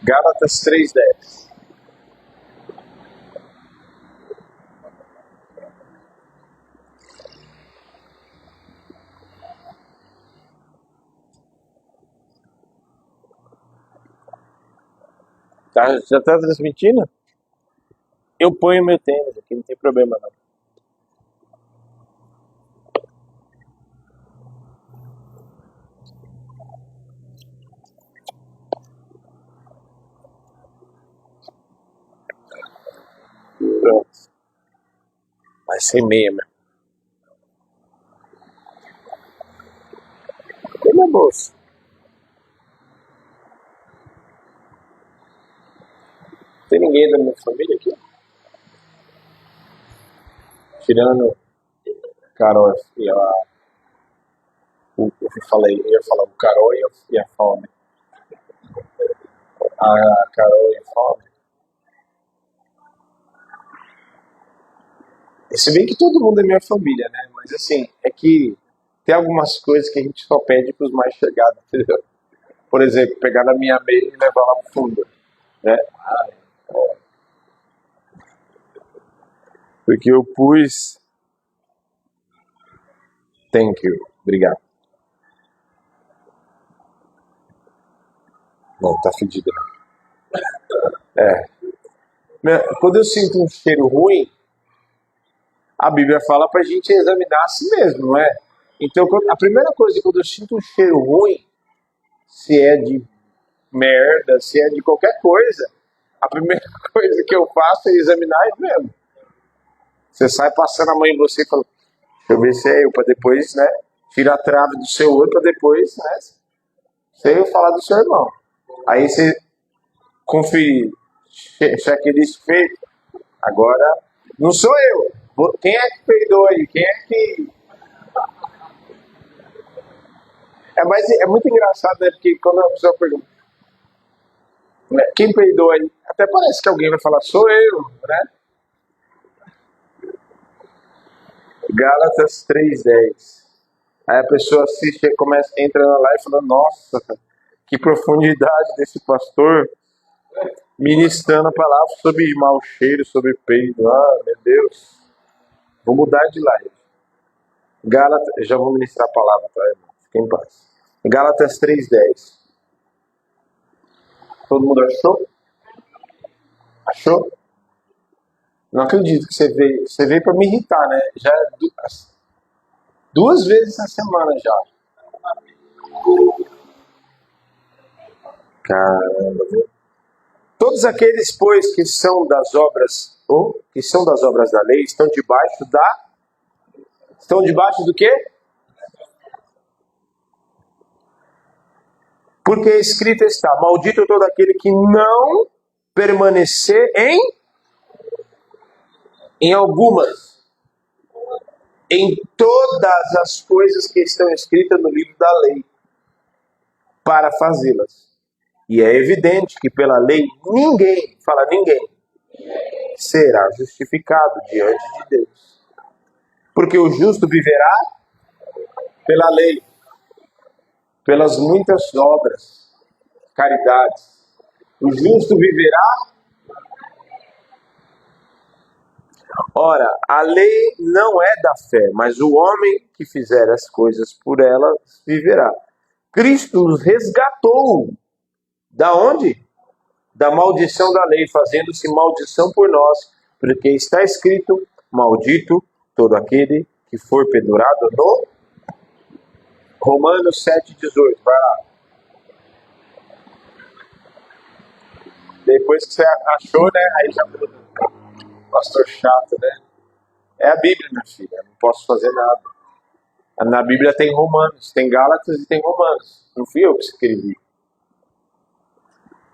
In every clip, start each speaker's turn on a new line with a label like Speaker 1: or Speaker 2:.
Speaker 1: Gálatas 3:10. Tá, já está transmitindo? Eu ponho meu tênis aqui, não tem problema não. Pronto. Vai ser meia, meu. Tem minha bolsa. Tem ninguém da minha família aqui? Tirando Carol e a. Eu ia falar o Carol e a Fome. A Carol e a Fome. Se bem que todo mundo é minha família, né? Mas assim, é que tem algumas coisas que a gente só pede pros mais chegados, entendeu? Por exemplo, pegar na minha meia e levar lá pro fundo, né? Porque eu pus. Thank you. Obrigado. Não, tá fedido. É. Quando eu sinto um cheiro ruim, a Bíblia fala pra gente examinar a si mesmo, não é? Então, a primeira coisa, quando eu sinto um cheiro ruim, se é de merda, se é de qualquer coisa, a primeira coisa que eu faço é examinar eu mesmo. Você sai passando a mão em você e fala, deixa eu ver se é eu, pra depois, né? Tira a trave do seu olho pra depois, né? Você falar do seu irmão. Aí você conferir checklist feito. Agora, não sou eu. Quem é que peidou aí? Quem é que. Mas é muito engraçado, né? Porque quando a pessoa pergunta, né, quem peidou aí? Até parece que alguém vai falar, sou eu, né? Gálatas 3:10. Aí a pessoa assiste, começa, entra lá e fala, nossa, que profundidade desse pastor ministrando a palavra sobre mau cheiro, sobre peido. Ah, meu Deus. Vou mudar de live. Gálatas, já vou ministrar a palavra, tá, irmão? Fiquem em paz. Gálatas 3:10. Todo mundo achou? Achou? Não acredito que você veio. Você veio para me irritar, né? Já duas vezes essa semana já. Caramba, viu? Todos aqueles, pois, que são das obras, ou que são das obras da lei, estão debaixo da. Estão debaixo do quê? Porque escrito está: maldito todo aquele que não permanecer em algumas, em todas as coisas que estão escritas no livro da lei, para fazê-las. E é evidente que pela lei ninguém, fala ninguém, será justificado diante de Deus. Porque o justo viverá pela lei, pelas muitas obras, caridades. O justo viverá. Ora, a lei não é da fé, mas o homem que fizer as coisas por ela viverá. Cristo nos resgatou. Da onde? Da maldição da lei, fazendo-se maldição por nós, porque está escrito: maldito todo aquele que for pendurado no Romanos 7,18. Vai lá. Depois que você achou, né? Aí já muda. Pastor chato, né? É a Bíblia, minha filha. Não posso fazer nada. Na Bíblia tem Romanos, tem Gálatas e tem Romanos. Não fui eu que escrevi.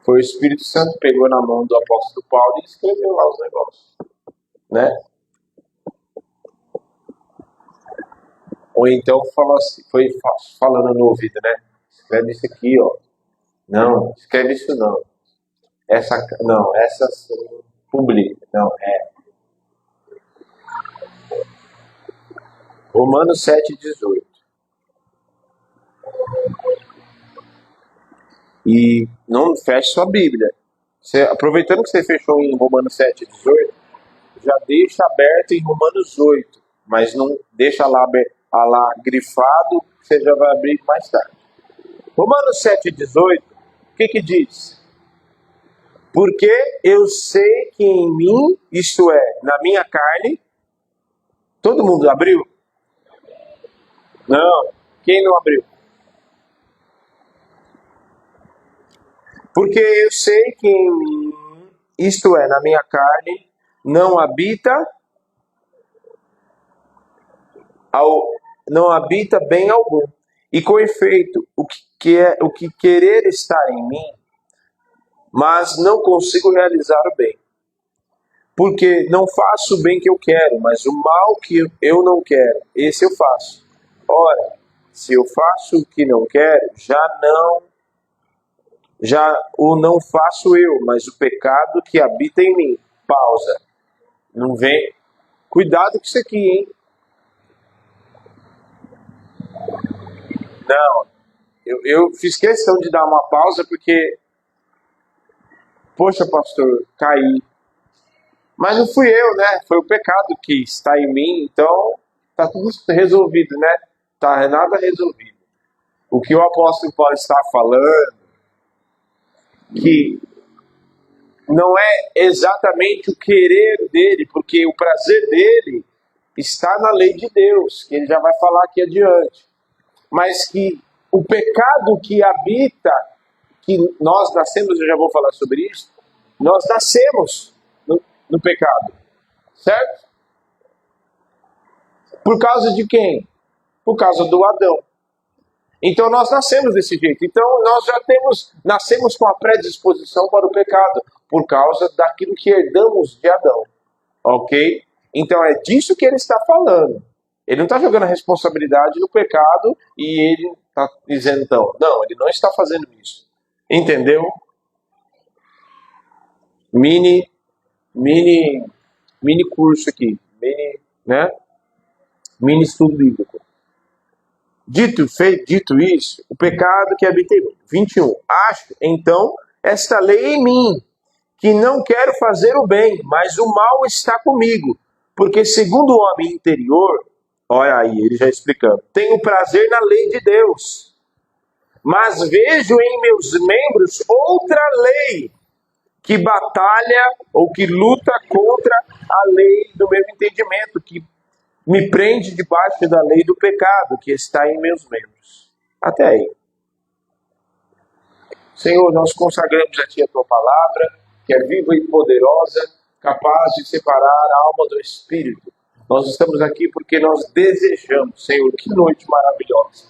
Speaker 1: Foi o Espírito Santo que pegou na mão do apóstolo Paulo e escreveu lá os negócios. Né? Ou então falou assim, foi falando no ouvido, né? Escreve isso aqui, ó. Não, escreve isso não. Essa publica. Não, é. Romanos 7,18. E não feche sua Bíblia. Aproveitando que você fechou em Romanos 7,18, já deixa aberto em Romanos 8, mas não deixa lá grifado, que você já vai abrir mais tarde. Romanos 7,18, o que diz? Porque eu sei que em mim, isto é, na minha carne, todo mundo abriu? Não, quem não abriu? Porque eu sei que em mim, isto é, na minha carne, não habita bem algum. E com efeito, o que querer estar em mim, mas não consigo realizar o bem. Porque não faço o bem que eu quero, mas o mal que eu não quero, esse eu faço. Ora, se eu faço o que não quero, já o não faço eu, mas o pecado que habita em mim. Pausa. Não vem. Cuidado com isso aqui, hein? Não. Eu fiz questão de dar uma pausa porque, poxa, pastor, caí. Mas não fui eu, né? Foi o pecado que está em mim, então tá tudo resolvido, né? Tá nada resolvido. O que o apóstolo Paulo está falando, que não é exatamente o querer dele, porque o prazer dele está na lei de Deus, que ele já vai falar aqui adiante. Mas que o pecado que habita, que nós nascemos, eu já vou falar sobre isso, nós nascemos no pecado, certo? Por causa de quem? Por causa do Adão. Então nós nascemos desse jeito. Então nós já nascemos com a predisposição para o pecado, por causa daquilo que herdamos de Adão. Ok? Então é disso que ele está falando. Ele não está jogando a responsabilidade no pecado e ele está isentão. Não, ele não está fazendo isso. Entendeu? Mini curso aqui. Mini estudo bíblico. Dito isso, o pecado que habita em mim. 21. Acho, então, esta lei em mim, que não quero fazer o bem, mas o mal está comigo. Porque segundo o homem interior, olha aí, ele já explicando, tenho prazer na lei de Deus, mas vejo em meus membros outra lei, que batalha ou que luta contra a lei do meu entendimento, que me prende debaixo da lei do pecado que está em meus membros. Até aí. Senhor, nós consagramos a Ti a Tua palavra, que é viva e poderosa, capaz de separar a alma do espírito. Nós estamos aqui porque nós desejamos, Senhor, que noite maravilhosa.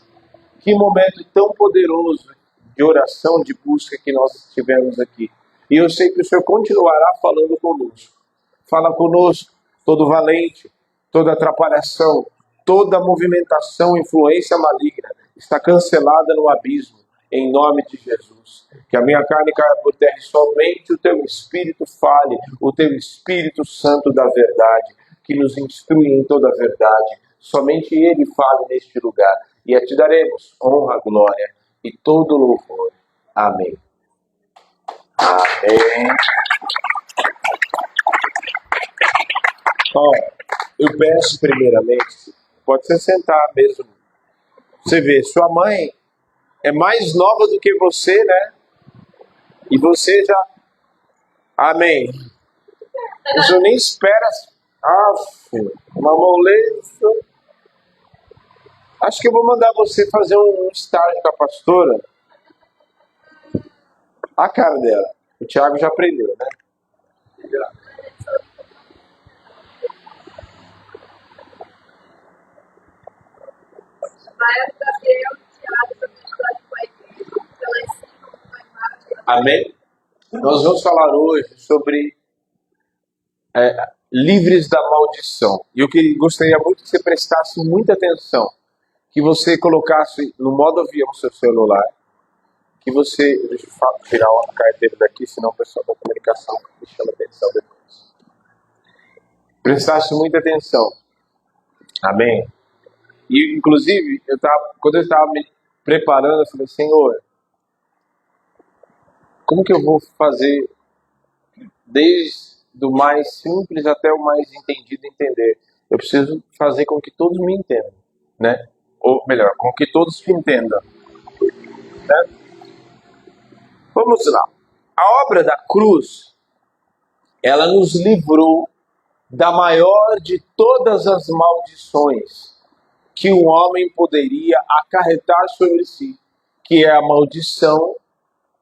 Speaker 1: Que momento tão poderoso de oração, de busca que nós tivemos aqui. E eu sei que o Senhor continuará falando conosco. Fala conosco, todo valente, toda atrapalhação, toda movimentação, influência maligna está cancelada no abismo, em nome de Jesus. Que a minha carne caia por terra e somente o Teu Espírito fale, o Teu Espírito Santo da verdade, que nos instrui em toda a verdade. Somente Ele fale neste lugar. E a Ti daremos honra, glória e todo louvor. Amém. Amém. Ó, eu peço primeiramente, pode se sentar mesmo. Você vê, sua mãe é mais nova do que você, né? E você já... Amém. O senhor nem espera... uma moleza. Acho que eu vou mandar você fazer um estágio com a pastora. A cara dela. O Thiago já aprendeu, né? Amém? Nós vamos falar hoje sobre livres da maldição. E eu gostaria muito que você prestasse muita atenção. Que você colocasse no modo avião o seu celular. Que você... Deixa eu tirar uma carteira daqui, senão o pessoal da comunicação me chama atenção depois. Prestasse muita atenção. Amém? E, inclusive, quando eu estava me preparando, eu falei, Senhor, Como que eu vou fazer desde o mais simples até o mais entendido entender? Eu preciso fazer com que todos me entendam, né? Ou melhor, com que todos me entendam, né? Vamos lá. A obra da cruz, ela nos livrou da maior de todas as maldições que o homem poderia acarretar sobre si, que é a maldição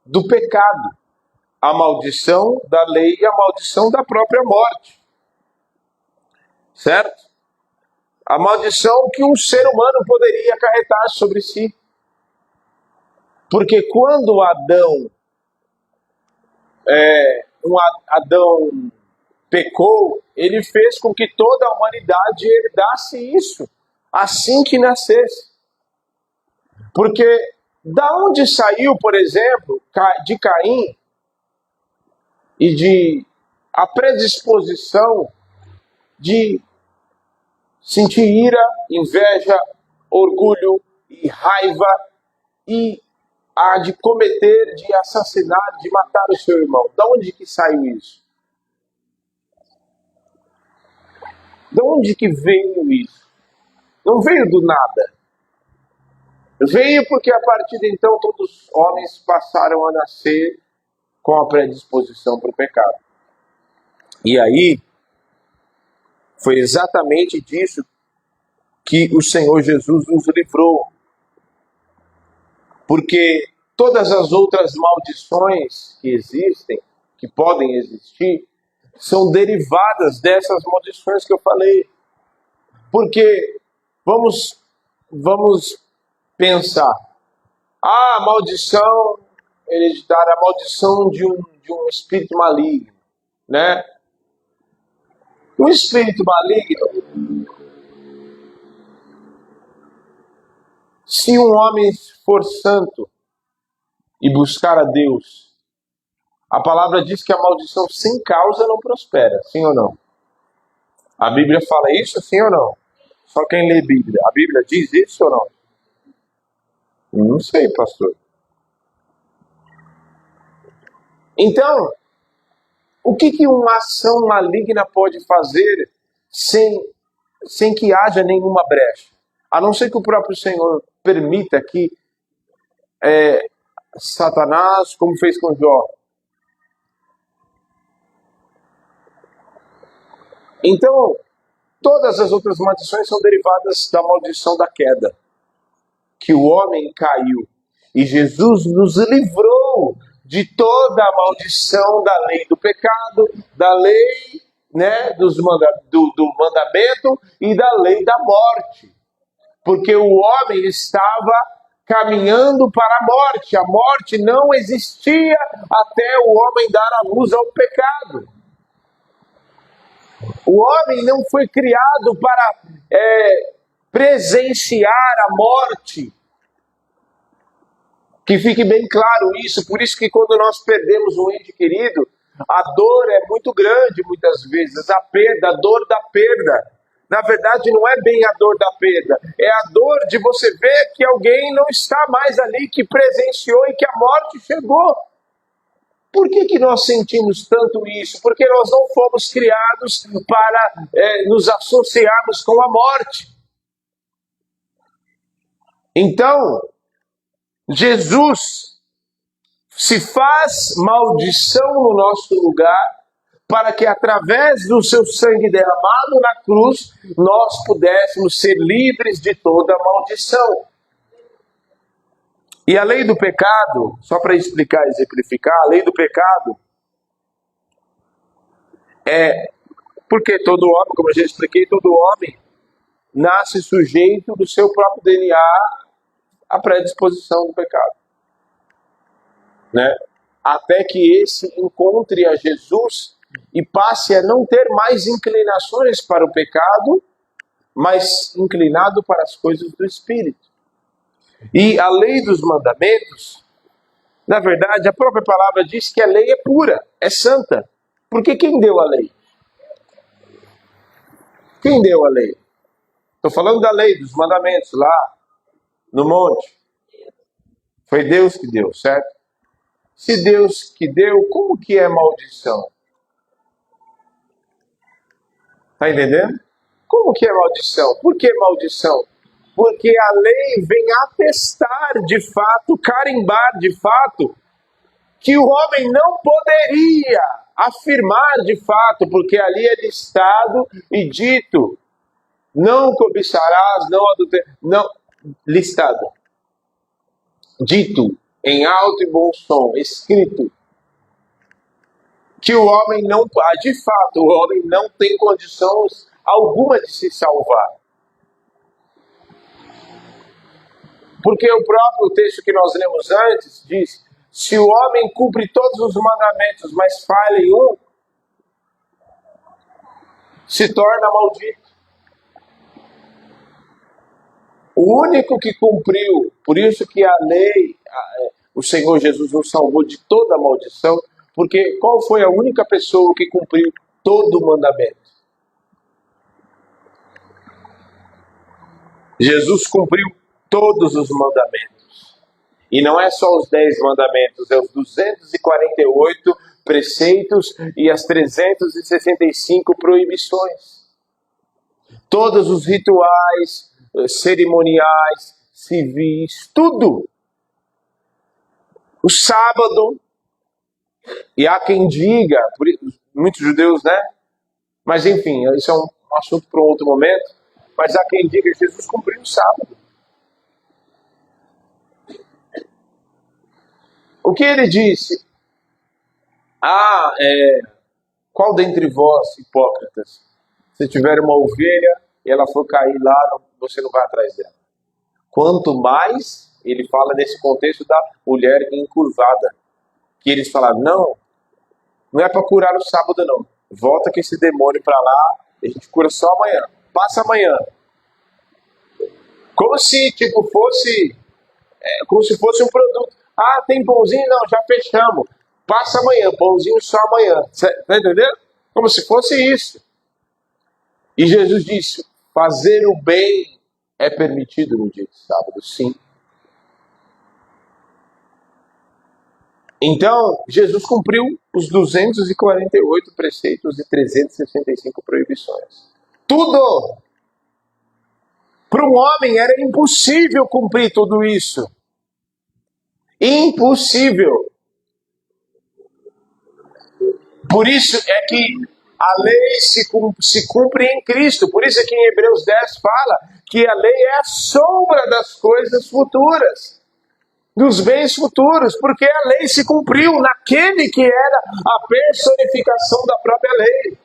Speaker 1: do pecado, a maldição da lei e a maldição da própria morte. Certo? A maldição que um ser humano poderia acarretar sobre si. Porque quando Adão pecou, ele fez com que toda a humanidade herdasse isso, assim que nascesse. Porque da onde saiu, por exemplo, de Caim e de a predisposição de sentir ira, inveja, orgulho e raiva e a de cometer, de assassinar, de matar o seu irmão? Da onde que saiu isso? Da onde que veio isso? Não veio do nada. Veio porque a partir de então todos os homens passaram a nascer com a predisposição para o pecado. E aí, foi exatamente disso que o Senhor Jesus nos livrou. Porque todas as outras maldições que existem, que podem existir, são derivadas dessas maldições que eu falei. Porque vamos pensar. A maldição hereditária, a maldição de um espírito maligno, né? Um espírito maligno, se um homem for santo e buscar a Deus, a palavra diz que a maldição sem causa não prospera, sim ou não? A Bíblia fala isso, sim ou não? Só quem lê Bíblia. A Bíblia diz isso ou não? Não sei, pastor. Então, o que uma ação maligna pode fazer sem que haja nenhuma brecha? A não ser que o próprio Senhor permita que Satanás, como fez com Jó. Então, todas as outras maldições são derivadas da maldição da queda, que o homem caiu. E Jesus nos livrou de toda a maldição da lei do pecado, da lei, né, do mandamento e da lei da morte. Porque o homem estava caminhando para a morte. A morte não existia até o homem dar a luz ao pecado. O homem não foi criado para presenciar a morte. Que fique bem claro isso. Por isso que quando nós perdemos um ente querido, a dor é muito grande muitas vezes. A perda, a dor da perda. Na verdade, não é bem a dor da perda. É a dor de você ver que alguém não está mais ali, que presenciou e que a morte chegou. Por que nós sentimos tanto isso? Porque nós não fomos criados para nos associarmos com a morte. Então, Jesus se faz maldição no nosso lugar para que através do seu sangue derramado na cruz, nós pudéssemos ser livres de toda maldição. E a lei do pecado, só para explicar e exemplificar, a lei do pecado é porque todo homem, como eu já expliquei, todo homem nasce sujeito do seu próprio DNA à predisposição do pecado, né? Até que esse encontre a Jesus e passe a não ter mais inclinações para o pecado, mas inclinado para as coisas do Espírito. E a lei dos mandamentos, na verdade, a própria palavra diz que a lei é pura, é santa. Porque quem deu a lei? Quem deu a lei? Estou falando da lei, dos mandamentos lá no monte. Foi Deus que deu, certo? Se Deus que deu, como que é maldição? Está entendendo? Como que é maldição? Por que maldição? Porque a lei vem atestar de fato, carimbar de fato, que o homem não poderia afirmar de fato, porque ali é listado e dito: não cobiçarás, não adulterarás, não, listado, dito em alto e bom som, escrito, que o homem não, de fato, o homem não tem condições alguma de se salvar. Porque o próprio texto que nós lemos antes diz: se o homem cumpre todos os mandamentos, mas falha em um, se torna maldito. O único que cumpriu, por isso que a lei, o Senhor Jesus nos salvou de toda a maldição, porque qual foi a única pessoa que cumpriu todo o mandamento? Jesus cumpriu todos os mandamentos. E não é só os 10 mandamentos, é os 248 preceitos e as 365 proibições. Todos os rituais, cerimoniais, civis, tudo. O sábado, e há quem diga, muitos judeus, né? Mas enfim, isso é um assunto para um outro momento. Mas há quem diga que Jesus cumpriu o sábado. O que ele disse? Qual dentre vós, hipócritas, se tiver uma ovelha e ela for cair lá, você não vai atrás dela. Quanto mais, ele fala nesse contexto da mulher encurvada, que eles falaram: não é para curar o sábado não, volta com esse demônio para lá, a gente cura só amanhã, passa amanhã. Como se fosse um produto. Tem pãozinho? Não, já fechamos. Passa amanhã, pãozinho só amanhã. Tá entendendo? Como se fosse isso. E Jesus disse: fazer o bem é permitido no dia de sábado, sim. Então, Jesus cumpriu os 248 preceitos e 365 proibições. Tudo! Para um homem era impossível cumprir tudo isso. Impossível. Por isso é que a lei se cumpre em Cristo. Por isso é que em Hebreus 10 fala que a lei é a sombra das coisas futuras, dos bens futuros, porque a lei se cumpriu naquele que era a personificação da própria lei.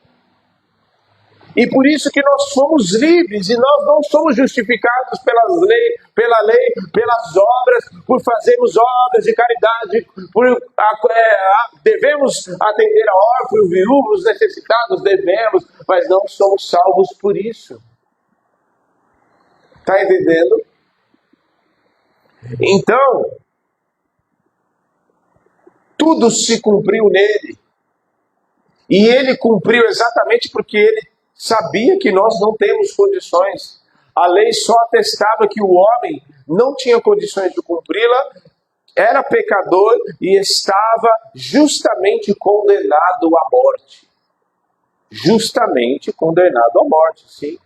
Speaker 1: E por isso que nós somos livres, e nós não somos justificados pela lei, pelas obras, por fazermos obras de caridade, devemos atender a órfãos, viúvos, necessitados, devemos, mas não somos salvos por isso. Está entendendo? Então, tudo se cumpriu nele. E ele cumpriu exatamente porque ele sabia que nós não temos condições. A lei só atestava que o homem não tinha condições de cumpri-la, era pecador e estava justamente condenado à morte. Justamente condenado à morte, sim.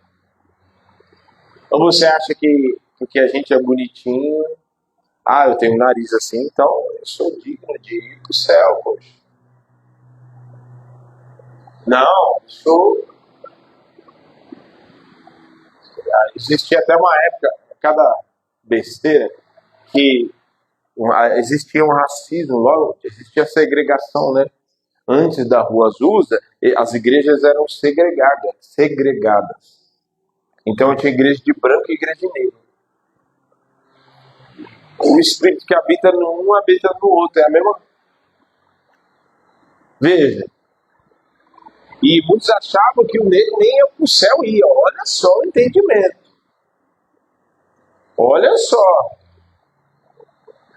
Speaker 1: Ou você acha que porque a gente é bonitinho, eu tenho um nariz assim, então eu sou digno de ir para o céu, poxa. Não, existia até uma época, cada besteira, que existia um racismo, logo existia segregação, né? Antes da Rua Azusa, as igrejas eram segregadas. Então tinha igreja de branco e igreja de negro. O espírito que habita no um habita no outro, é a mesma. Veja. E muitos achavam que o negro nem para o céu ia. Olha só o entendimento. Olha só.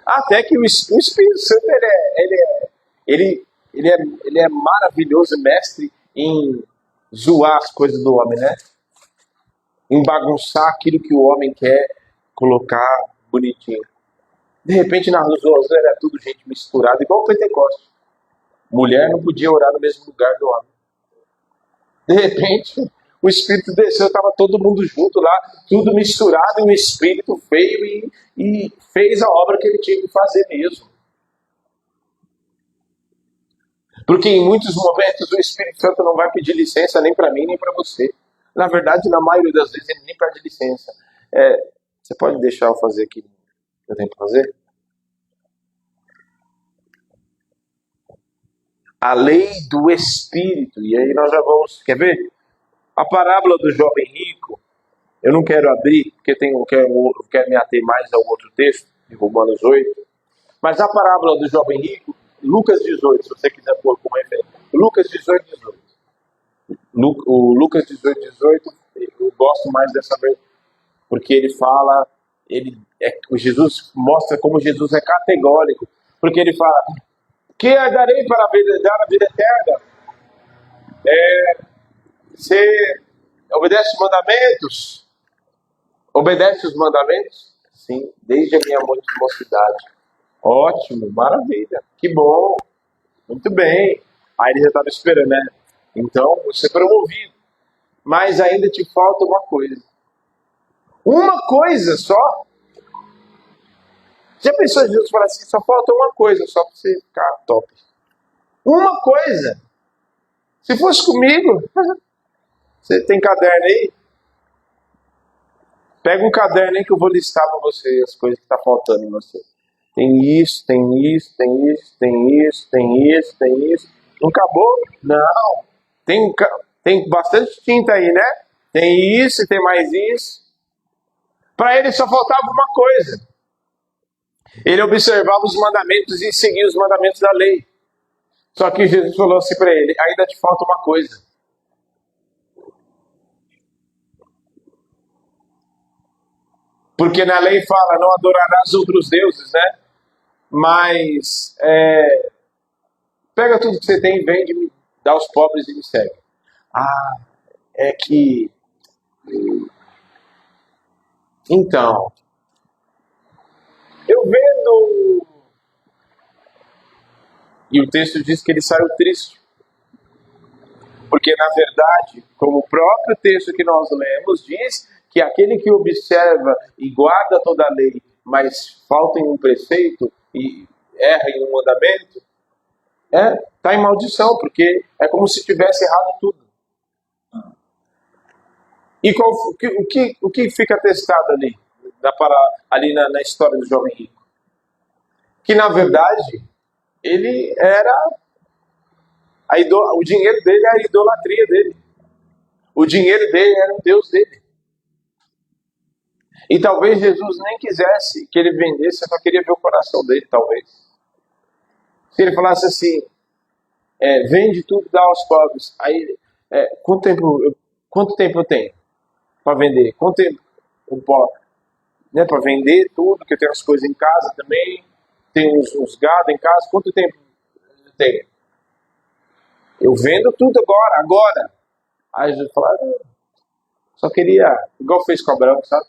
Speaker 1: Até que o Espírito Santo ele é maravilhoso, mestre em zoar as coisas do homem, né? Em bagunçar aquilo que o homem quer colocar bonitinho. De repente, na Rosas era tudo gente misturada, igual o Pentecostes. Mulher não podia orar no mesmo lugar do homem. De repente, o Espírito desceu, estava todo mundo junto lá, tudo misturado, e o Espírito veio e fez a obra que ele tinha que fazer mesmo. Porque em muitos momentos o Espírito Santo não vai pedir licença nem para mim, nem para você. Na verdade, na maioria das vezes, ele nem pede licença. Você pode deixar eu fazer aqui o que eu tenho que fazer? A lei do Espírito. E aí nós já vamos... Quer ver? A parábola do jovem rico, eu não quero abrir, porque eu quero me ater mais ao outro texto, de Romanos 8. Mas a parábola do jovem rico, Lucas 18, se você quiser pôr como referência. Lucas 18, 18. O Lucas 18, 18, eu gosto mais dessa vez, porque ele fala, o Jesus mostra como Jesus é categórico, porque ele fala, que eu darei para dar a vida eterna? Você obedece os mandamentos? Obedece os mandamentos? Sim, desde a minha mocidade. Ótimo, maravilha, que bom, muito bem. Aí ele já estava esperando, né? Então, você é promovido. Mas ainda te falta uma coisa. Uma coisa só? Já pensou Jesus falar assim, só falta uma coisa, só para você ficar top. Uma coisa. Se fosse comigo, você tem caderno aí? Pega um caderno aí que eu vou listar para você as coisas que tá faltando em você. Tem isso, tem isso, tem isso, tem isso, tem isso, tem isso. Não acabou? Não. Tem bastante tinta aí, né? Tem isso e tem mais isso. Para ele só faltava uma coisa. Ele observava os mandamentos e seguia os mandamentos da lei. Só que Jesus falou assim para ele, ainda te falta uma coisa. Porque na lei fala, não adorarás outros deuses, né? Mas pega tudo que você tem, vende, dá aos pobres e me segue. Ah, é que... Então, eu vendo... E o texto diz que ele saiu triste. Porque, na verdade, como o próprio texto que nós lemos diz, que aquele que observa e guarda toda a lei, mas falta em um preceito e erra em um mandamento, está em maldição, porque é como se tivesse errado tudo. E o que fica testado ali, na história do jovem rico? Que, na verdade, ele era... o dinheiro dele era a idolatria dele. O dinheiro dele era o Deus dele. E talvez Jesus nem quisesse que ele vendesse, só queria ver o coração dele, talvez. Se ele falasse assim, vende tudo, dá aos pobres. Aí, quanto tempo eu tenho para vender? Quanto tempo eu posso, né, para vender tudo, que eu tenho as coisas em casa também, tenho uns gado em casa, quanto tempo eu tenho? Eu vendo tudo agora. Aí Jesus fala, só queria, igual fez com Abraão, sabe?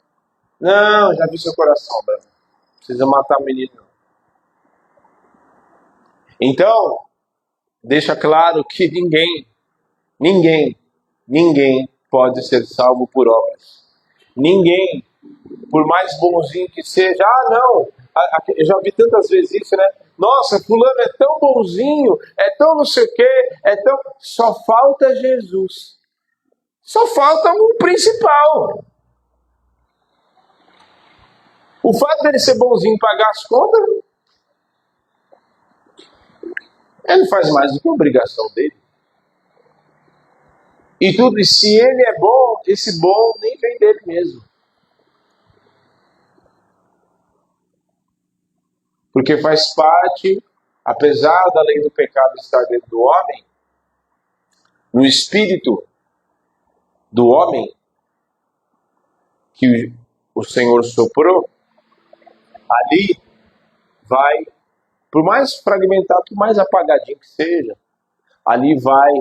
Speaker 1: Não, já vi seu coração, Abraão. Não precisa matar o menino, não. Então, deixa claro que ninguém pode ser salvo por obras. Ninguém, por mais bonzinho que seja, não, eu já vi tantas vezes isso, né? Nossa, fulano é tão bonzinho, é tão não sei o quê, só falta Jesus. Só falta o principal. O fato dele ser bonzinho e pagar as contas, ele não faz mais do que a obrigação dele. E se ele é bom, esse bom nem vem dele mesmo. Porque faz parte, apesar da lei do pecado estar dentro do homem, no espírito do homem, que o Senhor soprou, ali vai, por mais fragmentado, por mais apagadinho que seja, ali vai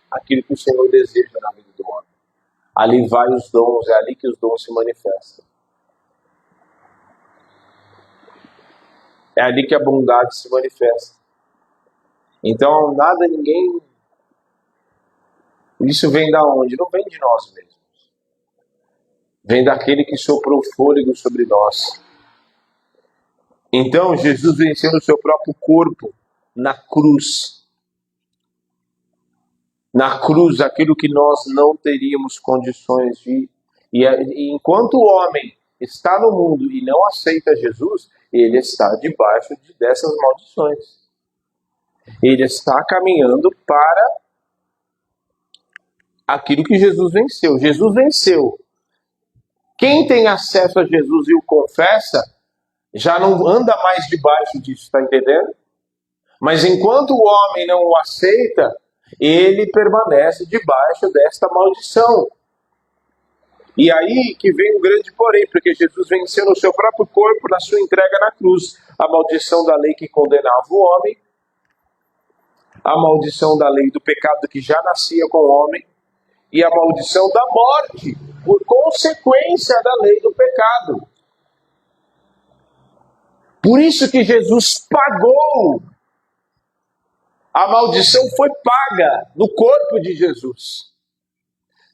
Speaker 1: aquilo que o Senhor deseja na vida do homem. Ali vai os dons, é ali que os dons se manifestam. É ali que a bondade se manifesta. Então, nada, ninguém. Isso vem da onde? Não vem de nós mesmos. Vem daquele que soprou fôlego sobre nós. Então, Jesus venceu no seu próprio corpo, na cruz. Na cruz, aquilo que nós não teríamos condições de. E enquanto o homem está no mundo e não aceita Jesus, ele está debaixo dessas maldições. Ele está caminhando para aquilo que Jesus venceu. Jesus venceu. Quem tem acesso a Jesus e o confessa, já não anda mais debaixo disso, está entendendo? Mas enquanto o homem não o aceita, ele permanece debaixo desta maldição. E aí que vem um grande porém, porque Jesus venceu no seu próprio corpo, na sua entrega na cruz, a maldição da lei que condenava o homem, a maldição da lei do pecado que já nascia com o homem, e a maldição da morte, por consequência da lei do pecado. Por isso que Jesus pagou. A maldição foi paga no corpo de Jesus.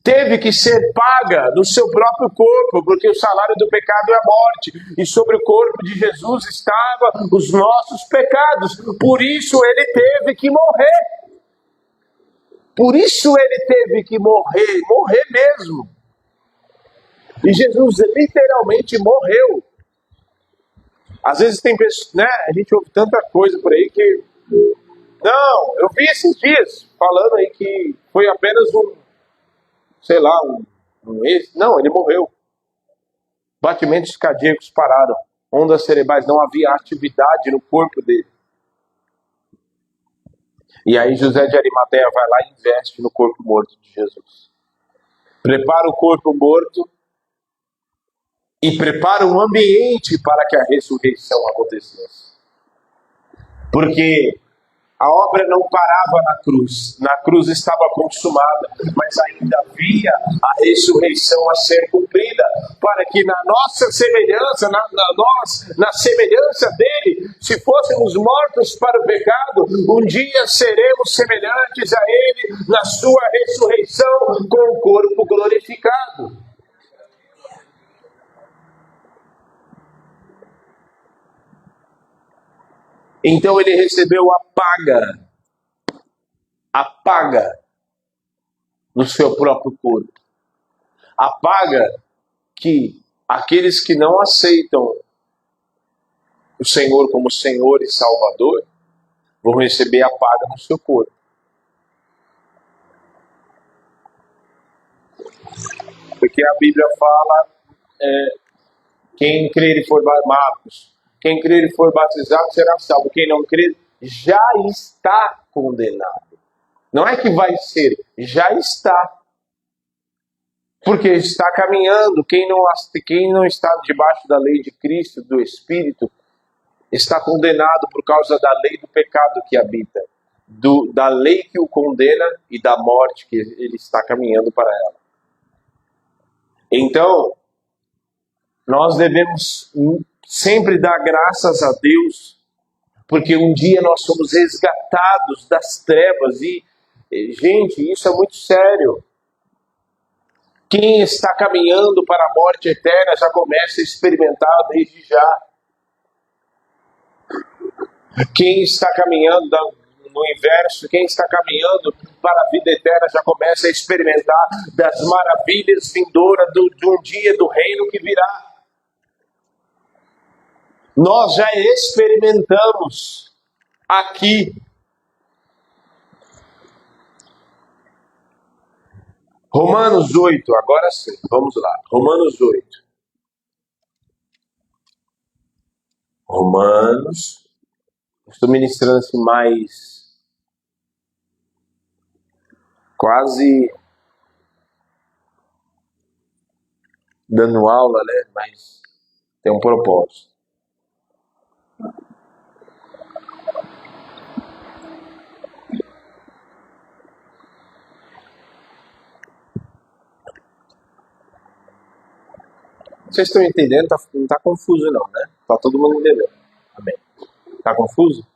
Speaker 1: Teve que ser paga no seu próprio corpo, porque o salário do pecado é a morte. E sobre o corpo de Jesus estavam os nossos pecados. Por isso ele teve que morrer. Por isso ele teve que morrer, morrer mesmo. E Jesus literalmente morreu. Às vezes tem pessoas, né? A gente ouve tanta coisa por aí que... Não, eu vi esses dias falando aí que foi apenas sei lá, não, ele morreu. Batimentos cardíacos pararam. Ondas cerebrais, não havia atividade no corpo dele. E aí José de Arimateia vai lá e investe no corpo morto de Jesus. Prepara o corpo morto e prepara um ambiente para que a ressurreição acontecesse. Porque a obra não parava na cruz estava consumada, mas ainda havia a ressurreição a ser cumprida, para que na nossa semelhança, na semelhança dele, se fôssemos mortos para o pecado, um dia seremos semelhantes a ele na sua ressurreição com o corpo glorificado. Então ele recebeu a paga no seu próprio corpo. A paga que aqueles que não aceitam o Senhor como Senhor e Salvador vão receber a paga no seu corpo. Porque a Bíblia fala, quem crer e for Marcos, quem crer e for batizado será salvo. Quem não crer já está condenado. Não é que vai ser, já está. Porque está caminhando. Quem não está debaixo da lei de Cristo, do Espírito, está condenado por causa da lei do pecado que habita, da lei que o condena e da morte que ele está caminhando para ela. Então, nós devemos sempre dar graças a Deus, porque um dia nós somos resgatados das trevas e, gente, isso é muito sério. Quem está caminhando para a morte eterna já começa a experimentar desde já. Quem está caminhando no inverso, quem está caminhando para a vida eterna já começa a experimentar das maravilhas vindouras de um dia do reino que virá. Nós já experimentamos aqui. Romanos 8, agora sim, vamos lá. Romanos 8. Romanos, estou ministrando assim mais quase dando aula, né? Mas tem um propósito. Vocês estão entendendo? Não está confuso não, né? Está todo mundo entendendo. Amém. Tá confuso?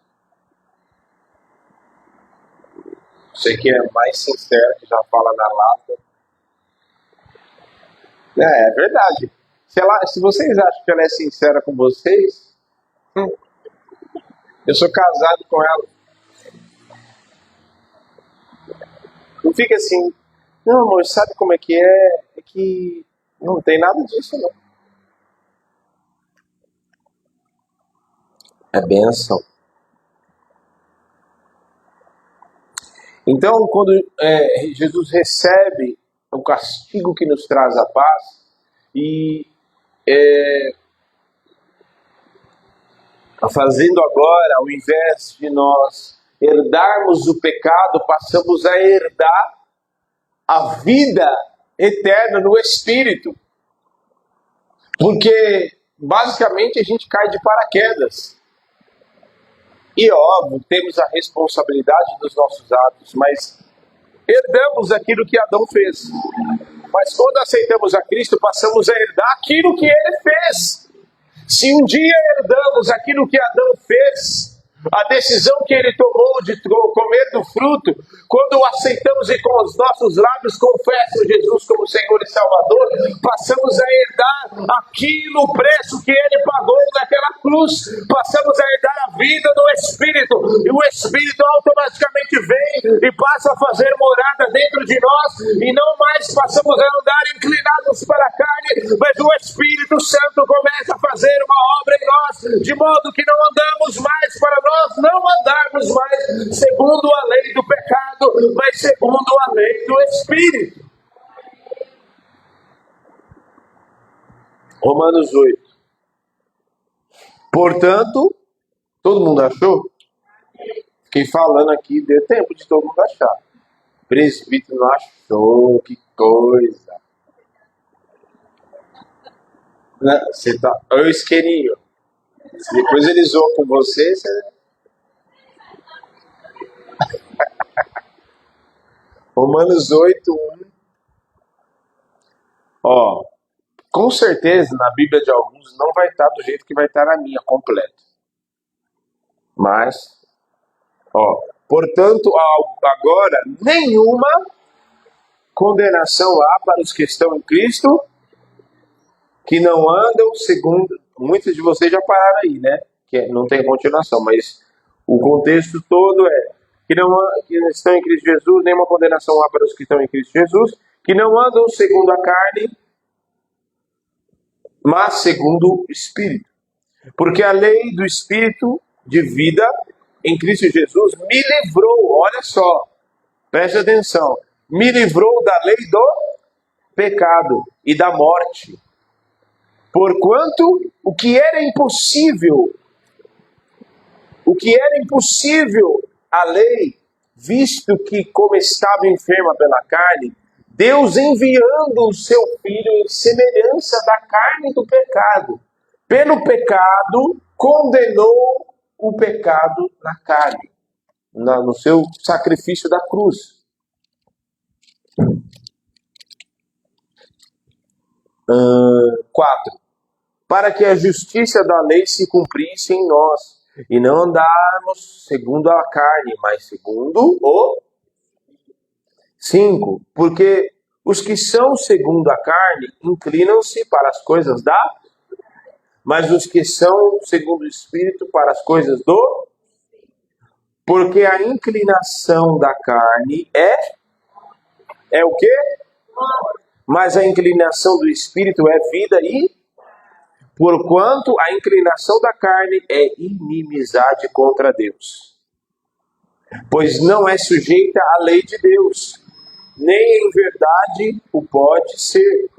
Speaker 1: Você que é mais sincero, que já fala na lata. É verdade. Se vocês acham que ela é sincera com vocês, eu sou casado com ela. Não fica assim, não, amor, sabe como é que é? É que não tem nada disso, não. É bênção. Então, quando Jesus recebe o castigo que nos traz a paz, e fazendo agora, ao invés de nós herdarmos o pecado, passamos a herdar a vida eterna no Espírito. Porque, basicamente, a gente cai de paraquedas. E, óbvio, temos a responsabilidade dos nossos atos, mas herdamos aquilo que Adão fez. Mas quando aceitamos a Cristo, passamos a herdar aquilo que ele fez. Se um dia herdamos aquilo que Adão fez, a decisão que ele tomou de comer do fruto, quando o aceitamos e com os nossos lábios confessam Jesus como Senhor e Salvador, passamos a herdar aquilo, o preço que ele pagou naquela cruz, passamos a herdar a vida do Espírito, e o Espírito automaticamente vem e passa a fazer morada dentro de nós, e não mais passamos a andar inclinados para a carne, mas o Espírito Santo começa a fazer uma obra em nós, de modo que não andamos mais para nós não andarmos mais segundo a lei do pecado, mas segundo a lei do Espírito. Romanos 8. Portanto, todo mundo achou? Fiquei falando aqui, deu tempo de todo mundo achar. Presbítero não achou, que coisa. Você tá. Ô, isqueirinho. Se depois ele zoou com você, Romanos 8, 1. Ó, com certeza na Bíblia de alguns não vai estar do jeito que vai estar na minha, completo. Mas, portanto, agora nenhuma condenação há para os que estão em Cristo, que não andam segundo. Muitos de vocês já pararam aí, né? Que não tem continuação, mas o contexto todo é que estão em Cristo Jesus, nenhuma condenação há para os que estão em Cristo Jesus, que não andam segundo a carne, mas segundo o Espírito. Porque a lei do Espírito de vida em Cristo Jesus me livrou, olha só, preste atenção, me livrou da lei do pecado e da morte. Porquanto o que era impossível a lei, visto que como estava enferma pela carne, Deus enviando o seu Filho em semelhança da carne do pecado, pelo pecado condenou o pecado na carne, no seu sacrifício da cruz. 4. Para que a justiça da lei se cumprisse em nós, e não andarmos segundo a carne, mas segundo o 5. Porque os que são segundo a carne inclinam-se para as coisas da, mas os que são segundo o Espírito para as coisas do. Porque a inclinação da carne é o quê? Mas a inclinação do Espírito é vida e, porquanto a inclinação da carne é inimizade contra Deus. Pois não é sujeita à lei de Deus, nem em verdade o pode ser.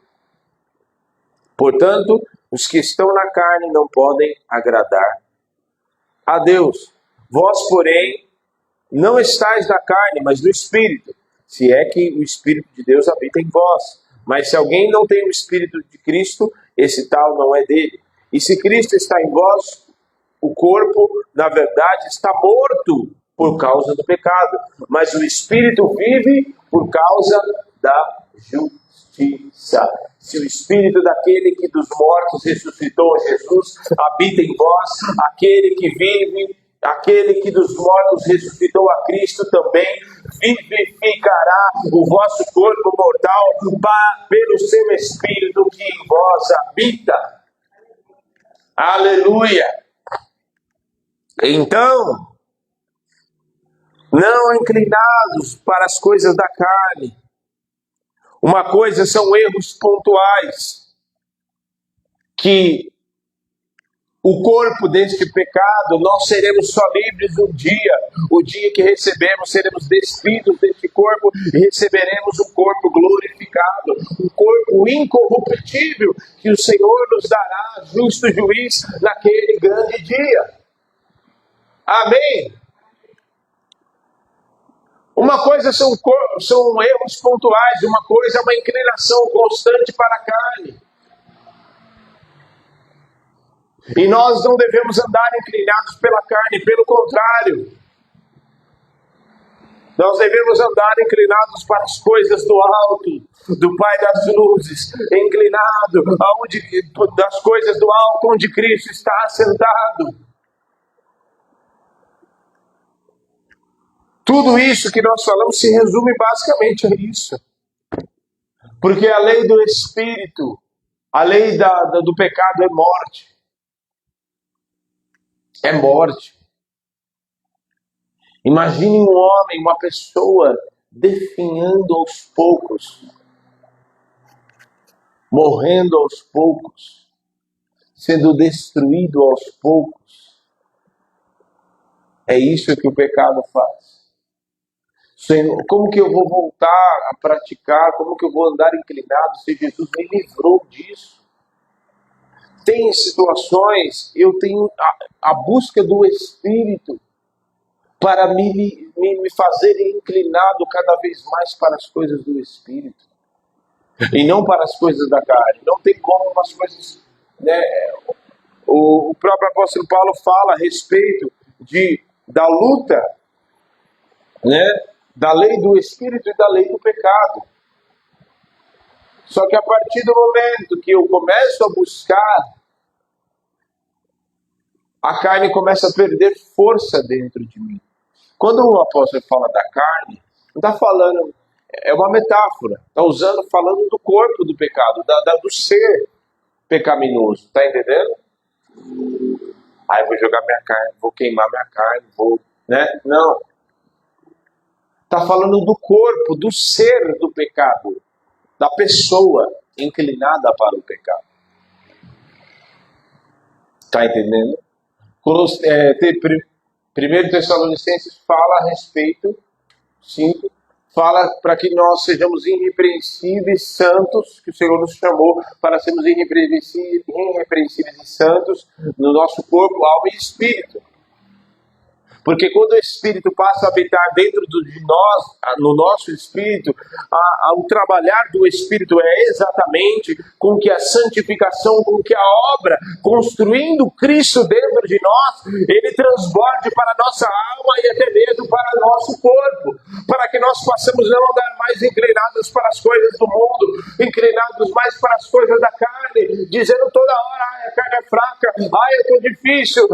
Speaker 1: Portanto, os que estão na carne não podem agradar a Deus. Vós, porém, não estáis na carne, mas no Espírito, se é que o Espírito de Deus habita em vós. Mas se alguém não tem o Espírito de Cristo, esse tal não é dele. E se Cristo está em vós, o corpo, na verdade, está morto por causa do pecado, mas o Espírito vive por causa da justiça. justiça. Se o Espírito daquele que dos mortos ressuscitou Jesus habita em vós, aquele que vive, aquele que dos mortos ressuscitou a Cristo também vivificará o vosso corpo mortal pelo seu Espírito que em vós habita. Aleluia! Então, não inclinados para as coisas da carne. Uma coisa são erros pontuais, que o corpo deste pecado, nós seremos só livres o dia que recebemos, seremos despidos deste corpo e receberemos um corpo glorificado, um corpo incorruptível, que o Senhor nos dará, justo juiz, naquele grande dia. Amém? Uma coisa são erros pontuais, uma coisa é uma inclinação constante para a carne. E nós não devemos andar inclinados pela carne, pelo contrário. Nós devemos andar inclinados para as coisas do alto, do Pai das luzes, inclinado das coisas do alto, onde Cristo está assentado. Tudo isso que nós falamos se resume basicamente a isso. Porque a lei do Espírito, a lei do pecado é morte. É morte. Imagine um homem, uma pessoa, definhando aos poucos, morrendo aos poucos, sendo destruído aos poucos. É isso que o pecado faz. Senhor, como que eu vou voltar a praticar? Como que eu vou andar inclinado se Jesus me livrou disso? Tem situações, eu tenho a busca do Espírito para me fazer inclinado cada vez mais para as coisas do Espírito. E não para as coisas da carne. Não tem como umas coisas... Né? O próprio apóstolo Paulo fala a respeito da luta, né? Da lei do Espírito e da lei do pecado. Só que a partir do momento que eu começo a buscar, a carne começa a perder força dentro de mim. Quando o apóstolo fala da carne, não está falando, é uma metáfora, está falando do corpo do pecado, do ser pecaminoso, está entendendo? Aí eu vou jogar minha carne, vou queimar minha carne, né? Não. Está falando do corpo, do ser do pecado, da pessoa inclinada para o pecado. Está entendendo? 1 Tessalonicenses fala a respeito, 5, fala para que nós sejamos irrepreensíveis, santos, que o Senhor nos chamou para sermos irrepreensíveis e santos no nosso corpo, alma e espírito. Porque quando o Espírito passa a habitar dentro de nós, no nosso espírito, o trabalhar do Espírito é exatamente com que a santificação, com que a obra, construindo Cristo dentro de nós, ele transborde para a nossa alma e até mesmo para o nosso corpo, para que nós possamos não andar mais inclinados para as coisas do mundo, inclinados mais para as coisas da carne, dizendo toda hora, a carne é fraca, é tão difícil,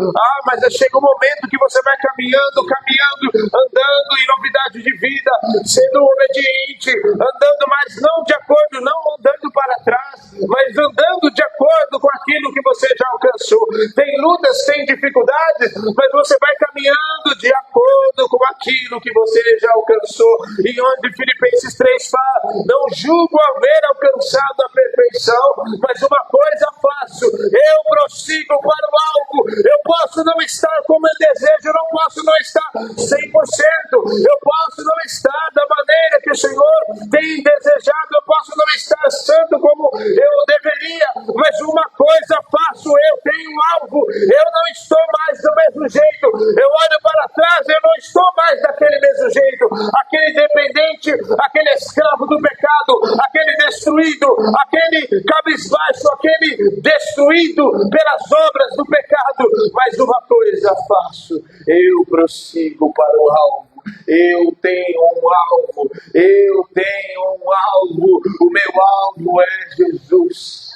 Speaker 1: mas chega um momento que você vai caminhando, andando em novidade de vida, sendo obediente, andando, mas não de acordo, não andando para trás, mas andando de acordo com aquilo que você já alcançou. Tem lutas, tem dificuldades, mas você vai caminhando de acordo com aquilo que você já alcançou. E onde Filipenses 3 fala, não julgo haver alcançado a perfeição, mas uma coisa faço, eu prossigo para o alvo. Eu posso não estar como eu desejo, eu não posso não estar 100%, eu posso não estar da maneira que o Senhor tem desejado, eu posso não estar santo como eu deveria, mas uma coisa faço, eu tenho um alvo, eu não estou mais do mesmo jeito, eu olho para trás, eu não estou mais daquele mesmo jeito, aquele dependente, aquele escravo do pecado, aquele destruído, aquele cabisbaixo, aquele destruído pelas obras do pecado, mas uma coisa faço, eu prossigo para o alvo, eu tenho um alvo, eu tenho um alvo, o meu alvo é Jesus.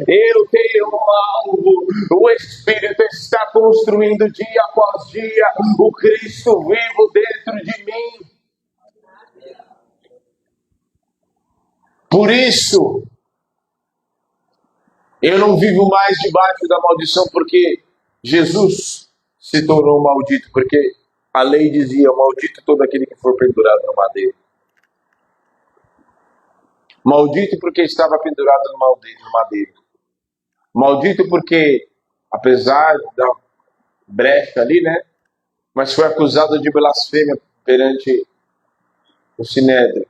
Speaker 1: Eu tenho um alvo, o Espírito está construindo dia após dia o Cristo vivo dentro de mim. Por isso, eu não vivo mais debaixo da maldição, porque Jesus se tornou maldito, porque a lei dizia, maldito todo aquele que for pendurado no madeiro. Maldito porque estava pendurado no madeiro. Maldito porque, apesar da brecha ali, né? Mas foi acusado de blasfêmia perante o Sinédrio.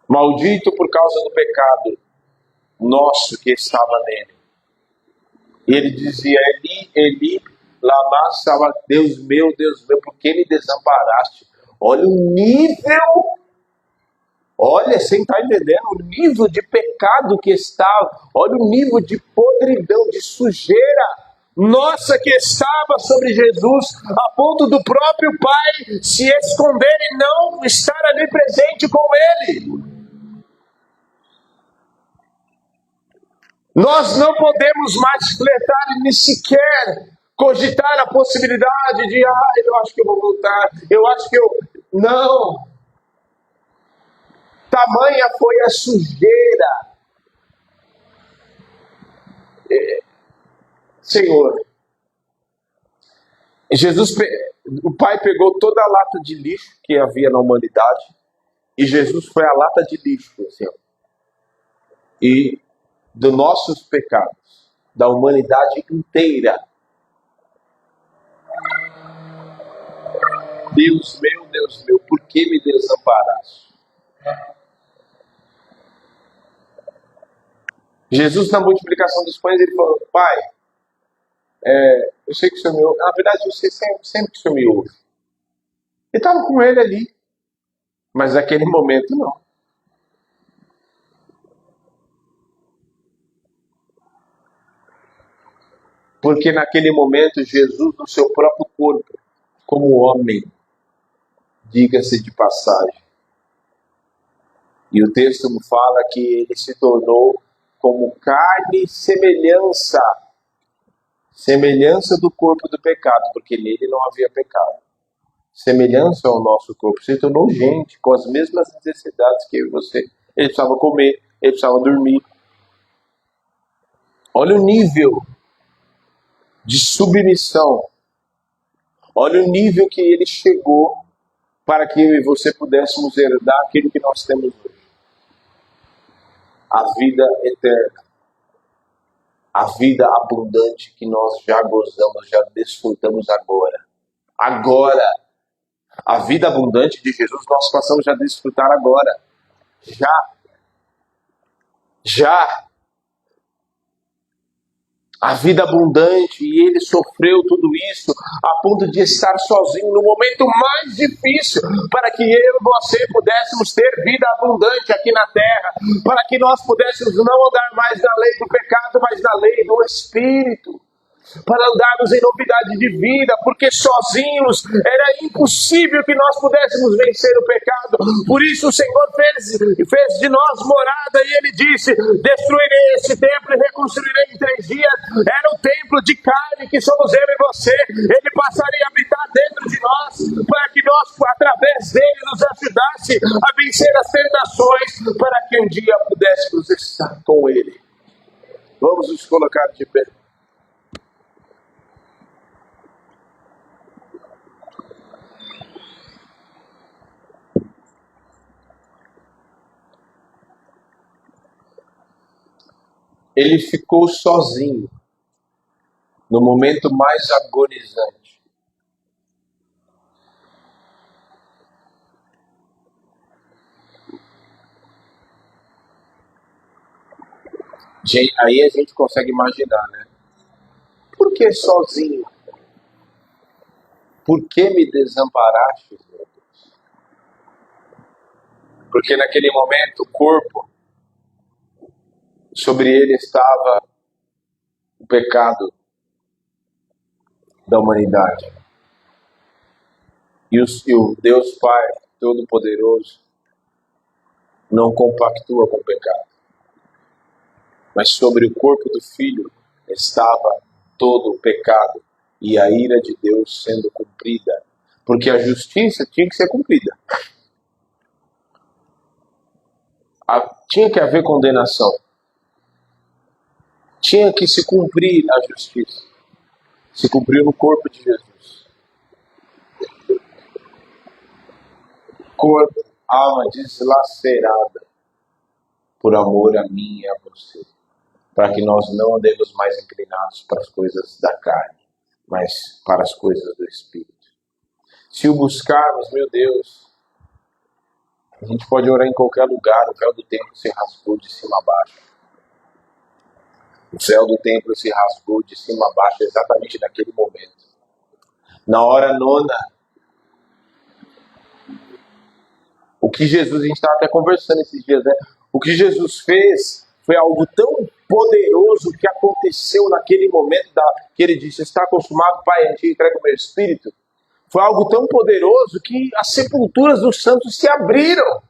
Speaker 1: Maldito por causa do pecado nosso que estava nele. E ele dizia, Eli, Eli, lama sabachthani, Deus meu, por que me desamparaste? Olha o nível, olha, você está entendendo o nível de pecado que estava, olha o nível de podridão, de sujeira, nossa, que estava sobre Jesus, a ponto do próprio Pai se esconder e não estar ali presente com Ele. Nós não podemos mais fletar e nem sequer cogitar a possibilidade de, eu acho que eu vou voltar, eu acho que eu... Não! Tamanha foi a sujeira. Senhor, o Pai pegou toda a lata de lixo que havia na humanidade e Jesus foi a lata de lixo, Senhor. E dos nossos pecados, da humanidade inteira. Deus meu, por que me desamparaste? Jesus, na multiplicação dos pães, ele falou, Pai, eu sei que o Senhor me ouve. Na verdade, eu sei sempre que o Senhor me ouve. Ele estava com ele ali, mas naquele momento não. Porque naquele momento, Jesus, no seu próprio corpo, como homem, diga-se de passagem. E o texto me fala que ele se tornou como carne e semelhança do corpo do pecado, porque nele não havia pecado. Semelhança ao nosso corpo, se tornou gente, com as mesmas necessidades que eu e você. Ele precisava comer, ele precisava dormir. Olha o nível de submissão. Olha o nível que ele chegou para que eu e você pudéssemos herdar aquilo que nós temos hoje. A vida eterna. A vida abundante que nós já gozamos, já desfrutamos agora. Agora. A vida abundante de Jesus nós passamos a desfrutar agora. Já. A vida abundante, e ele sofreu tudo isso a ponto de estar sozinho no momento mais difícil, para que eu e você pudéssemos ter vida abundante aqui na terra, para que nós pudéssemos não andar mais na lei do pecado, mas na lei do Espírito, para andarmos em novidade de vida, porque sozinhos era impossível que nós pudéssemos vencer o pecado. Por isso o Senhor fez de nós morada, e Ele disse, destruirei esse templo e reconstruirei em 3 dias. Era o templo de carne que somos eu e você. Ele passaria a habitar dentro de nós, para que nós, através dele, nos ajudasse a vencer as tentações, para que um dia pudéssemos estar com Ele. Vamos nos colocar de pé. Ele ficou sozinho, no momento mais agonizante. Aí a gente consegue imaginar, né? Por que sozinho? Por que me desamparaste, meu Deus? Porque naquele momento o corpo, sobre ele estava o pecado. da humanidade. E o Deus Pai Todo-Poderoso não compactua com o pecado. Mas sobre o corpo do Filho estava todo o pecado e a ira de Deus sendo cumprida. Porque a justiça tinha que ser cumprida. Tinha que haver condenação. Tinha que se cumprir a justiça. Se cumpriu no corpo de Jesus. Corpo, alma deslacerada por amor a mim e a você. Para que nós não andemos mais inclinados para as coisas da carne, mas para as coisas do Espírito. Se o buscarmos, meu Deus, a gente pode orar em qualquer lugar, o véu do templo se rasgou de cima a baixo. O véu do templo se rasgou de cima a baixo exatamente naquele momento. Na hora nona, o que Jesus, a gente estava até conversando esses dias, né? O que Jesus fez foi algo tão poderoso que aconteceu naquele momento que ele disse, está consumado, Pai, a gente entrega o meu Espírito. Foi algo tão poderoso que as sepulturas dos santos se abriram.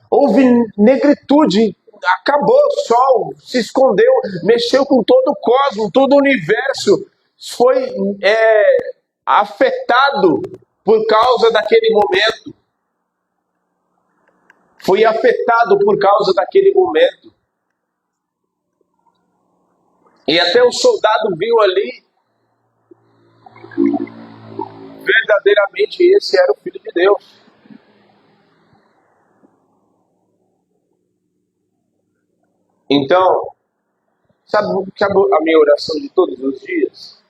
Speaker 1: Houve negritude, acabou o sol, se escondeu, mexeu com todo o cosmos, todo o universo. Foi afetado por causa daquele momento. Foi afetado por causa daquele momento. E até o soldado viu ali, verdadeiramente esse era o Filho de Deus. Então, sabe a minha oração de todos os dias?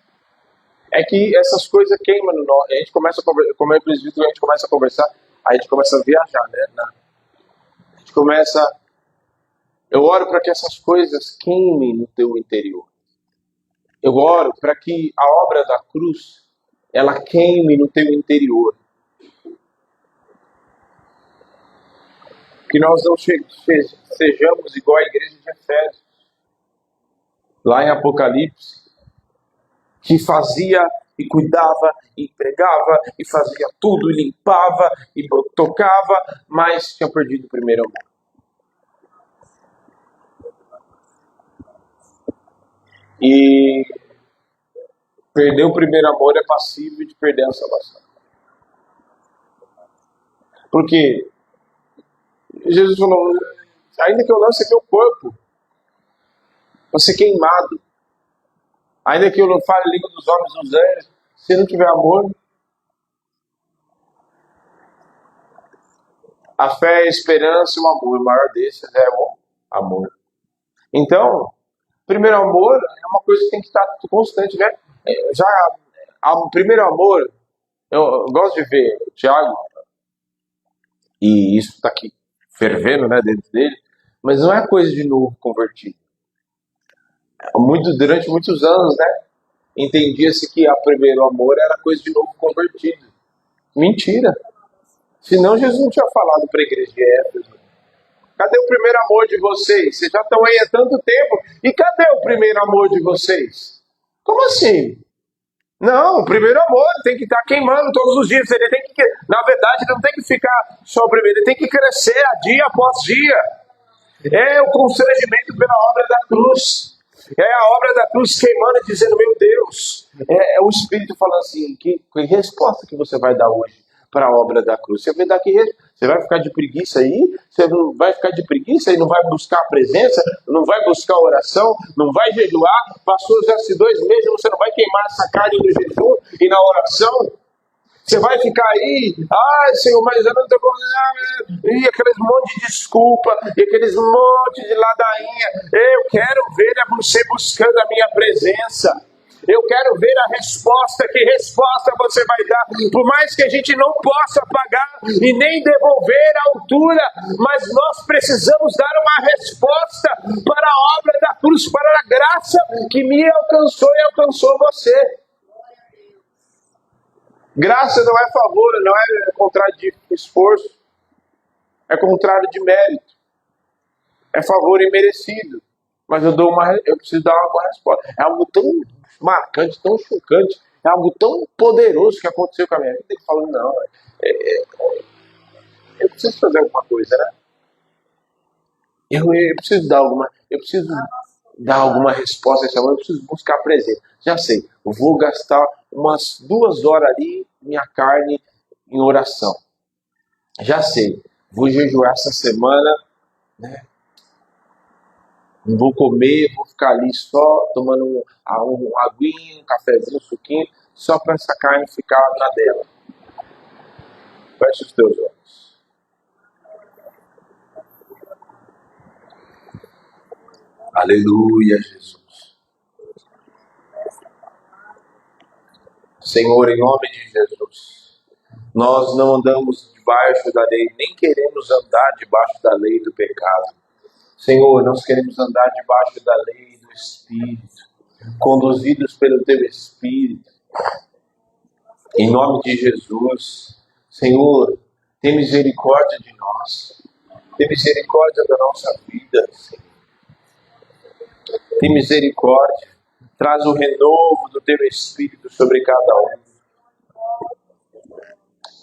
Speaker 1: É que essas coisas queimam no nós. A gente começa a conversar, como é presbítero, a gente começa a conversar, a gente começa a viajar, né? A gente começa. Eu oro para que essas coisas queimem no teu interior. Eu oro para que a obra da cruz, ela queime no teu interior. Que nós não sejamos igual à igreja de Efésios. Lá em Apocalipse, que fazia e cuidava e pregava e fazia tudo e limpava e tocava, mas tinha perdido o primeiro amor. E perder o primeiro amor é passível de perder a salvação. Porque Jesus falou, ainda que eu lance meu corpo, vai ser queimado. Ainda que eu não fale a língua dos homens e dos anjos, se não tiver amor, a fé, a esperança e o amor, o maior desses é o amor. Então, primeiro amor é uma coisa que tem que estar constante, né? O primeiro amor, eu gosto de ver o Tiago, e isso está aqui fervendo, né, dentro dele, mas não é coisa de novo convertido. Durante muitos anos, né, entendia-se que o primeiro amor era coisa de novo convertido. Mentira! Senão Jesus não tinha falado para a igreja de Éfeso. Cadê o primeiro amor de vocês? Vocês já estão aí há tanto tempo. E cadê o primeiro amor de vocês? Como assim? Não, o primeiro amor tem que estar queimando todos os dias. Ele tem que, na verdade, não tem que ficar só o primeiro. Ele tem que crescer dia após dia. É o constrangimento pela obra da cruz. É a obra da cruz queimando e dizendo, meu Deus. É o Espírito falando assim, que resposta que você vai dar hoje para a obra da cruz? Você vai ficar de preguiça aí? Você não vai ficar de preguiça e não vai buscar a presença? Não vai buscar a oração? Não vai jejuar? Passou já esses 2 meses, você não vai queimar essa carne no jejum e na oração? Você vai ficar aí, Senhor, mas eu não estou com... E aqueles monte de desculpa, e aqueles monte de ladainha. Eu quero ver você buscando a minha presença. Eu quero ver a resposta, que resposta você vai dar. Por mais que a gente não possa pagar e nem devolver a altura, mas nós precisamos dar uma resposta para a obra da cruz, para a graça que me alcançou e alcançou você. Graça não é favor, não é contrário de esforço. É contrário de mérito. É favor imerecido. Mas eu preciso dar uma resposta. É algo tão marcante, tão chocante, É algo tão poderoso que aconteceu com a minha vida que eu falo, não, eu preciso fazer alguma coisa, né? Eu preciso dar alguma resposta a esse amor, eu preciso buscar presente. Já sei, eu vou gastar umas 2 horas ali, minha carne, em oração. Já sei, vou jejuar essa semana, né? Não vou comer, vou ficar ali só tomando um aguinho, um cafezinho, um suquinho, só para essa carne ficar na dela. Feche os teus olhos. Aleluia, Jesus. Senhor, em nome de Jesus, nós não andamos debaixo da lei, nem queremos andar debaixo da lei do pecado. Senhor, nós queremos andar debaixo da lei do Espírito, conduzidos pelo Teu Espírito. Em nome de Jesus, Senhor, tem misericórdia de nós. Tem misericórdia da nossa vida, Senhor. Tem misericórdia. Traz o renovo do Teu Espírito sobre cada um.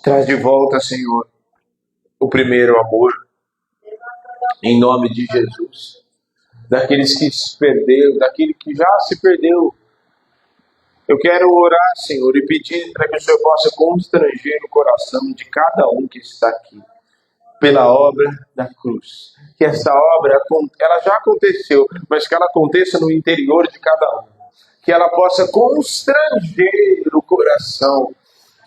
Speaker 1: Traz de volta, Senhor, o primeiro amor. Em nome de Jesus. Daqueles que se perderam, daquele que já se perdeu. Eu quero orar, Senhor, e pedir para que o Senhor possa constranger o coração de cada um que está aqui, pela obra da cruz. Que essa obra, ela já aconteceu, mas que ela aconteça no interior de cada um. Que ela possa constranger o coração.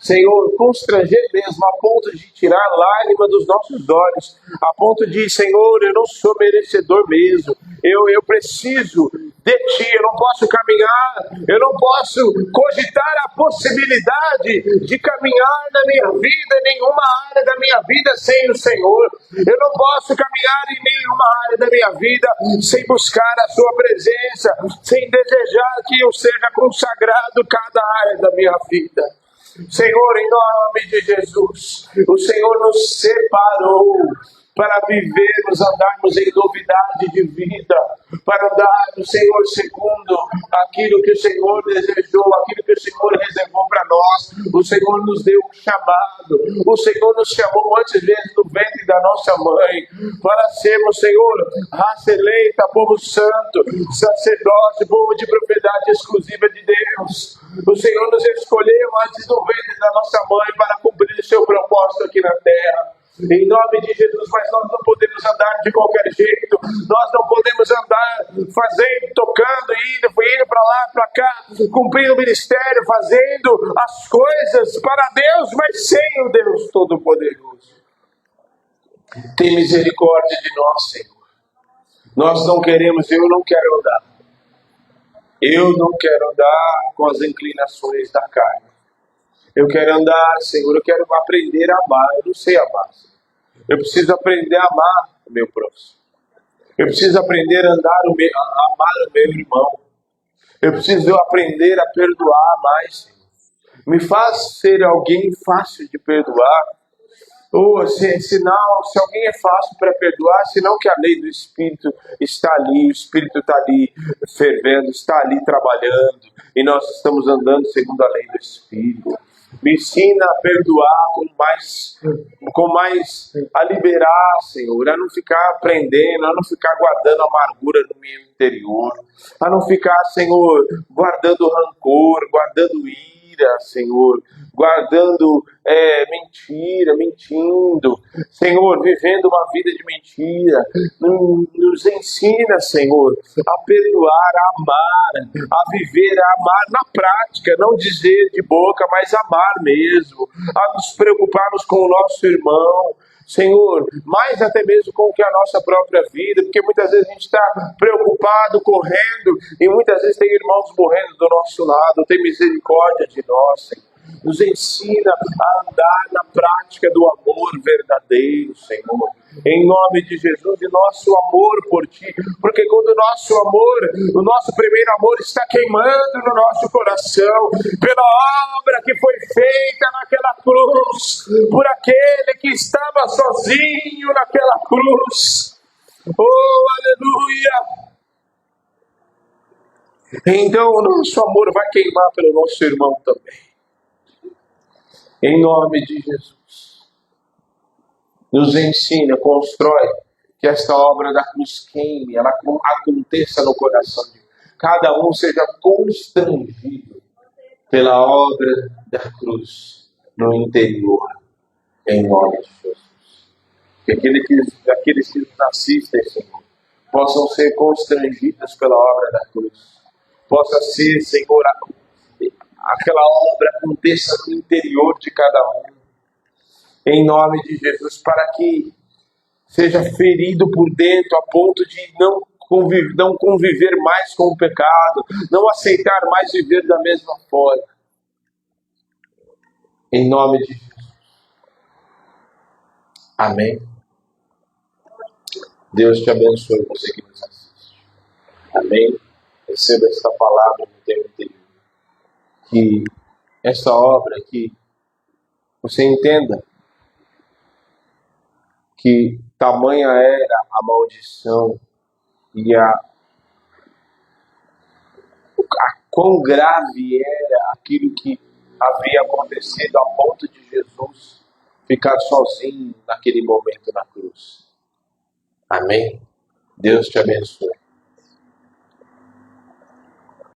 Speaker 1: Senhor, constranger mesmo, a ponto de tirar a lágrima dos nossos olhos, a ponto de, Senhor, eu não sou merecedor mesmo, eu preciso de Ti, eu não posso caminhar, eu não posso cogitar a possibilidade de caminhar na minha vida, em nenhuma área da minha vida sem o Senhor, eu não posso caminhar em nenhuma área da minha vida sem buscar a Sua presença, sem desejar que eu seja consagrado cada área da minha vida. Senhor, em nome de Jesus, o Senhor nos separou para vivermos, andarmos em novidade de vida, para andarmos, Senhor, segundo aquilo que o Senhor desejou, aquilo que o Senhor reservou para nós. O Senhor nos deu um chamado, o Senhor nos chamou antes mesmo do ventre da nossa mãe, para sermos, Senhor, raça eleita, povo santo, sacerdote, povo de propriedade exclusiva de Deus. O Senhor nos escolheu antes do ventre da nossa mãe para cumprir o seu propósito aqui na terra. Em nome de Jesus, mas nós não podemos andar de qualquer jeito, nós não podemos andar fazendo, tocando, indo para lá, para cá, cumprindo o ministério, fazendo as coisas para Deus, mas sem o Deus Todo-Poderoso. Tem misericórdia de nós, Senhor. Nós não queremos, eu não quero andar. Eu não quero andar com as inclinações da carne. Eu quero andar, Senhor, eu quero aprender a amar, eu não sei amar. Eu preciso aprender a amar o meu próximo. Eu preciso aprender a amar o meu irmão. Eu preciso aprender a perdoar mais. Me faz ser alguém fácil de perdoar. Ou se alguém é fácil para perdoar, senão que a lei do Espírito está ali, o Espírito está ali fervendo, está ali trabalhando, e nós estamos andando segundo a lei do Espírito. Me ensina a perdoar com mais a liberar, Senhor, a não ficar prendendo, a não ficar guardando amargura no meu interior, a não ficar, Senhor, guardando rancor, guardando ira, Senhor, guardando mentira, mentindo, Senhor, vivendo uma vida de mentira. Nos ensina, Senhor, a perdoar, a amar, a viver, a amar na prática, não dizer de boca, mas amar mesmo, a nos preocuparmos com o nosso irmão, Senhor, mais até mesmo com que a nossa própria vida, porque muitas vezes a gente está preocupado, correndo, e muitas vezes tem irmãos morrendo do nosso lado. Tem misericórdia de nós, Senhor. Nos ensina a andar na prática do amor verdadeiro, Senhor. Em nome de Jesus, e nosso amor por Ti, porque quando o nosso primeiro amor está queimando no nosso coração, pela obra que foi feita naquela cruz, por aquele que estava sozinho naquela cruz. Oh, aleluia! Então o nosso amor vai queimar pelo nosso irmão também. Em nome de Jesus. Nos ensina, constrói, que esta obra da cruz queime, ela aconteça no coração de cada um, seja constrangido pela obra da cruz no interior, em nome de Jesus. Que aqueles que nos assistem, Senhor, possam ser constrangidos pela obra da cruz. Possa ser, Senhor, aquela obra aconteça no interior de cada um, em nome de Jesus, para que seja ferido por dentro a ponto de não conviver mais com o pecado, não aceitar mais viver da mesma forma. Em nome de Jesus. Amém. Deus te abençoe, você que nos assiste. Amém. Receba esta palavra no teu interior. Que esta obra aqui, você entenda que tamanha era a maldição e quão grave era aquilo que havia acontecido a ponto de Jesus ficar sozinho naquele momento na cruz. Amém? Deus te abençoe.